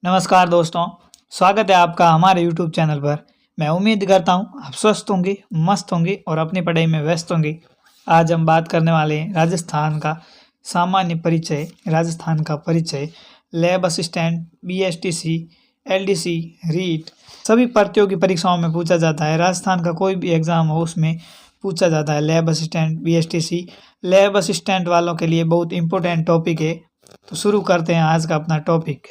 नमस्कार दोस्तों, स्वागत है आपका हमारे YouTube चैनल पर। मैं उम्मीद करता हूँ आप स्वस्थ होंगे, मस्त होंगे और अपनी पढ़ाई में व्यस्त होंगे। आज हम बात करने वाले हैं राजस्थान का सामान्य परिचय, राजस्थान का परिचय, lab assistant, BSTC, LDC, REET सभी प्रतियोगी परीक्षाओं में पूछा जाता है। राजस्थान का कोई भी एग्ज़ाम हो उसमें पूछा जाता है lab assistant, BSTC। Lab assistant वालों के लिए बहुत इंपॉर्टेंट टॉपिक है। तो शुरू करते हैं आज का अपना टॉपिक।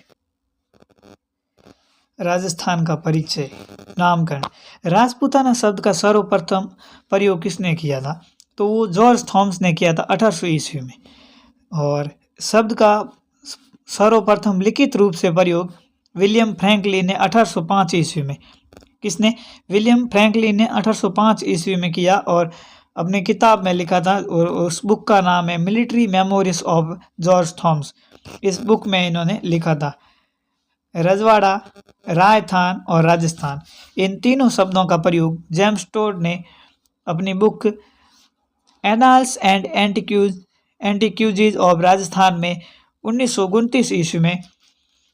राजस्थान का परिचय। नामकरण। राजपूताना शब्द का सर्वप्रथम प्रयोग किसने किया था? तो वो जॉर्ज थॉमस ने किया था 1800 ईस्वी में। और शब्द का सर्वप्रथम लिखित रूप से प्रयोग विलियम फ्रैंकलिन ने 1805 ईस्वी में। किसने? विलियम फ्रैंकलिन ने 1805 ईस्वी में किया और अपने किताब में लिखा था। और उस बुक का नाम है military memories of George Thomas. इस बुक में इन्होंने लिखा था। रजवाड़ा, राजस्थान और राजस्थान, इन तीनों शब्दों का प्रयोग जेम्स टोड ने अपनी book annals and antiquities of Rajasthan में 1929 ईस्वी में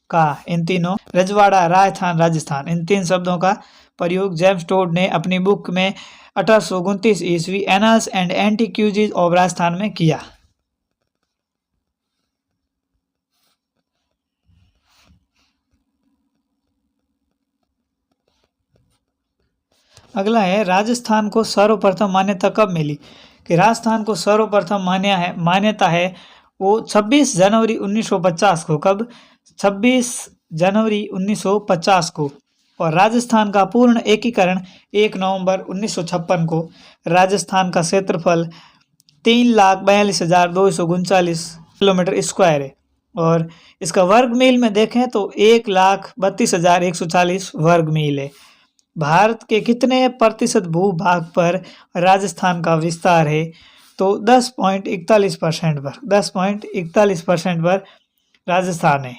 कहा। इन तीनों रजवाड़ा, राजस्थान, राजस्थान, इन तीन शब्दों का प्रयोग जेम्स टोड ने अपनी बुक में 1829 ईस्वी annals and antiquities of Rajasthan में किया। अगला है राजस्थान को सर्वप्रथम मान्यता कब मिली? कि राजस्थान को सर्वप्रथम मान्यता है वो 26 जनवरी 1950 को। कब? 26 जनवरी 1950 को। और राजस्थान का पूर्ण एकीकरण 1 नवंबर 1956 को। राजस्थान का क्षेत्रफल 3,42,239 किलोमीटर स्क्वायर है। और इसका वर्ग मील में देखें तो 1,32,140 वर्ग मील है। भारत के कितने प्रतिशत भूभाग पर राजस्थान का विस्तार है? तो 10.41% पर। 10.41% पर राजस्थान है।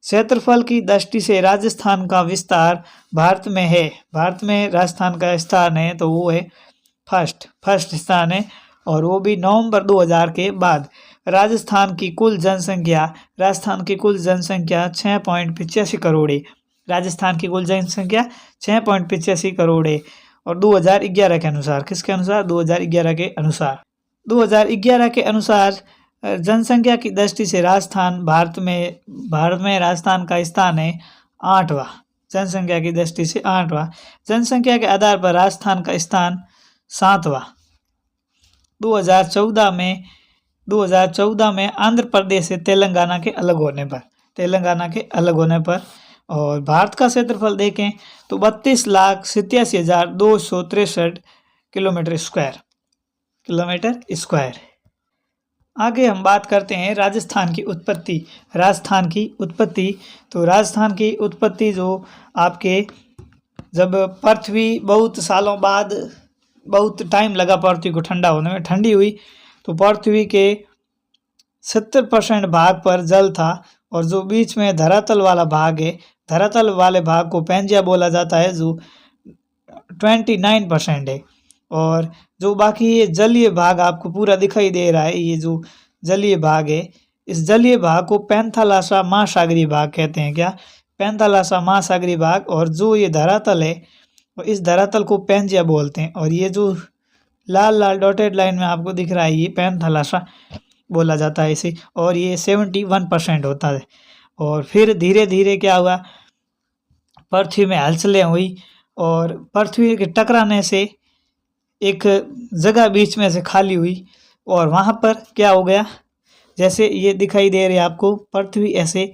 क्षेत्रफल की दृष्टि से राजस्थान का विस्तार भारत में है। भारत में राजस्थान का स्थान है तो वो है फर्स्ट स्थान है। और वो भी नवंबर 2000 के बाद। राजस्थान की कुल जनसंख्या 6.85 करोड़ है। राजस्थान की कुल जनसंख्या 6.85 करोड़ है। और 2011 के अनुसार, किसके अनुसार? 2011 के अनुसार। 2011 के अनुसार जनसंख्या की दृष्टि से राजस्थान भारत में राजस्थान का स्थान है 8वां। जनसंख्या की दृष्टि से 8वां। जनसंख्या के आधार पर राजस्थान का स्थान 7वां। 2014 में आंध्र प्रदेश से तेलंगाना के अलग होने पर और भारत का क्षेत्रफल देखें तो 32,87,263 किलोमीटर स्क्वायर। आगे हम बात करते हैं राजस्थान की उत्पत्ति। तो राजस्थान की उत्पत्ति जो आपके जब पृथ्वी बहुत सालों बाद, बहुत टाइम लगा पृथ्वी को ठंडा होने में, ठंडी हुई तो पृथ्वी के 70% भाग पर जल था। और जो बीच में धरातल वाला भाग है, धरातल वाले भाग को पैंजिया बोला जाता है, जो 29% है। और जो बाकी ये जलीय भाग आपको पूरा दिखाई दे रहा है, ये जो जलीय भाग है, इस जलीय भाग को पैंथालासा महासागरीय भाग कहते हैं। क्या? पैंथालासा महासागरीय भाग। और जो ये धरातल है, और इस धरातल को पैंजिया बोलते हैं। और ये जो लाल लाल डॉटेड लाइन में आपको दिख रहा है, ये पैंथालासा बोला जाता है इसे। और ये 71% होता है। और फिर धीरे धीरे क्या हुआ, पृथ्वी में हलचलें हुई और पृथ्वी के टकराने से एक जगह बीच में से खाली हुई। और वहाँ पर क्या हो गया, जैसे ये दिखाई दे रही है आपको, पृथ्वी ऐसे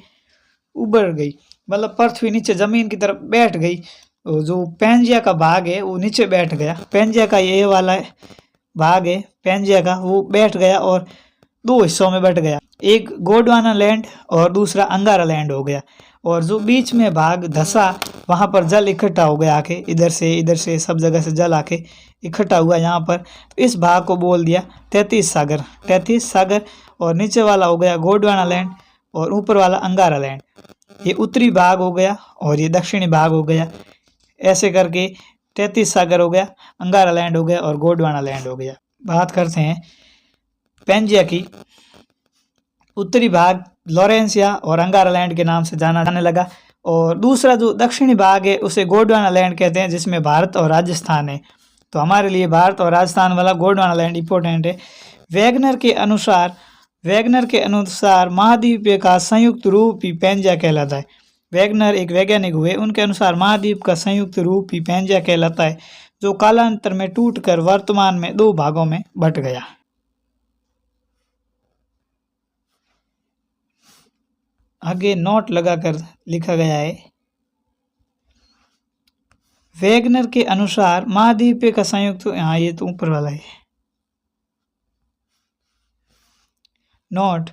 उभर गई, मतलब पृथ्वी नीचे ज़मीन की तरफ बैठ गई। जो पैंजिया का भाग है वो नीचे बैठ गया। पैंजिया का ये वाला भाग है पैंजिया का, वो बैठ गया और दो हिस्सों में बट गया। एक गोंडवाना लैंड और दूसरा अंगारा लैंड हो गया। और जो बीच में भाग धसा, वहाँ पर जल इकट्ठा हो गया आके, इधर से सब जगह से जल आके इकट्ठा हुआ यहाँ पर। इस भाग को बोल दिया 33 सागर। और नीचे वाला हो गया गोंडवाना लैंड और ऊपर वाला अंगारा लैंड। ये उत्तरी भाग हो गया और ये दक्षिणी भाग हो गया। ऐसे करके 33 सागर हो गया, अंगारा लैंड हो गया और गोंडवाना लैंड हो गया। बात करते हैं पैंजिया की। उत्तरी भाग लॉरेंसिया और अंगारा लैंड के नाम से जाना जाने लगा। और दूसरा जो दक्षिणी भाग है उसे गोंडवाना लैंड कहते हैं, जिसमें भारत और राजस्थान है। तो हमारे लिए भारत और राजस्थान वाला गोंडवाना लैंड इंपॉर्टेंट है। वैगनर के अनुसार महाद्वीप का संयुक्त रूप ही पैंजा कहलाता है। वैगनर एक वैज्ञानिक हुए, उनके अनुसार महाद्वीप का संयुक्त रूप ही पैंजा कहलाता है, जो कालांतर में टूटकर वर्तमान में 2 भागों में बट गया। आगे नोट लगाकर लिखा गया है, वैगनर के अनुसार महाद्वीप का संयुक्त, हाँ ये तो ऊपर वाला है। नोट,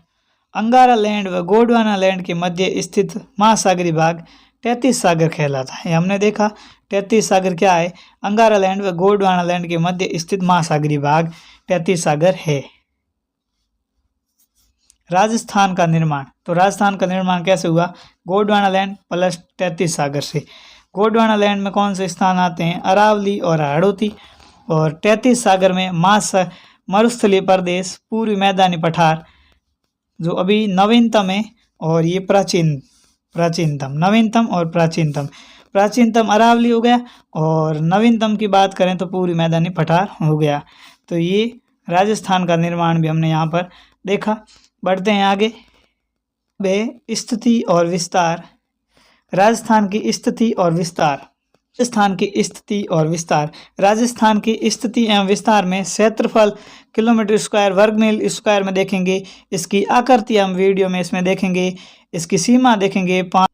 अंगारा लैंड व गोंडवाना लैंड के मध्य स्थित महासागरी भाग 33 सागर कहलाता है। हमने देखा 33 सागर क्या है, अंगारा लैंड व गोंडवाना लैंड के मध्य स्थित महासागरी भाग 33 सागर है। राजस्थान का निर्माण, तो राजस्थान का निर्माण कैसे हुआ, गोंडवाना लैंड प्लस 33 सागर से। गोंडवाना लैंड में कौन से स्थान आते हैं, अरावली और हाड़ौती, और 33 सागर में मरुस्थलीय प्रदेश, पूर्वी मैदानी पठार जो अभी नवीनतम है, और ये प्राचीनतम, नवीनतम और प्राचीनतम अरावली हो गया, और नवीनतम की बात करें तो पूर्वी मैदानी पठार हो गया। तो ये राजस्थान का निर्माण भी हमने यहाँ पर देखा। बढ़ते हैं आगे। स्थिति और विस्तार, राजस्थान की स्थिति और विस्तार। राजस्थान की स्थिति एवं विस्तार में क्षेत्रफल किलोमीटर स्क्वायर, वर्ग मील स्क्वायर में देखेंगे। इसकी आकृति हम वीडियो में इसमें देखेंगे, इसकी सीमा देखेंगे 5।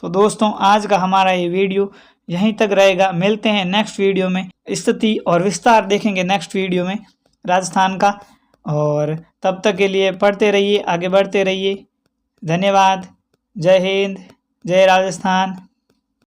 तो दोस्तों आज का हमारा ये वीडियो यहीं तक रहेगा। मिलते हैं नेक्स्ट वीडियो में, स्थिति और विस्तार देखेंगे नेक्स्ट वीडियो में राजस्थान का। और तब तक के लिए पढ़ते रहिए, आगे बढ़ते रहिए। धन्यवाद। जय हिंद, जय राजस्थान।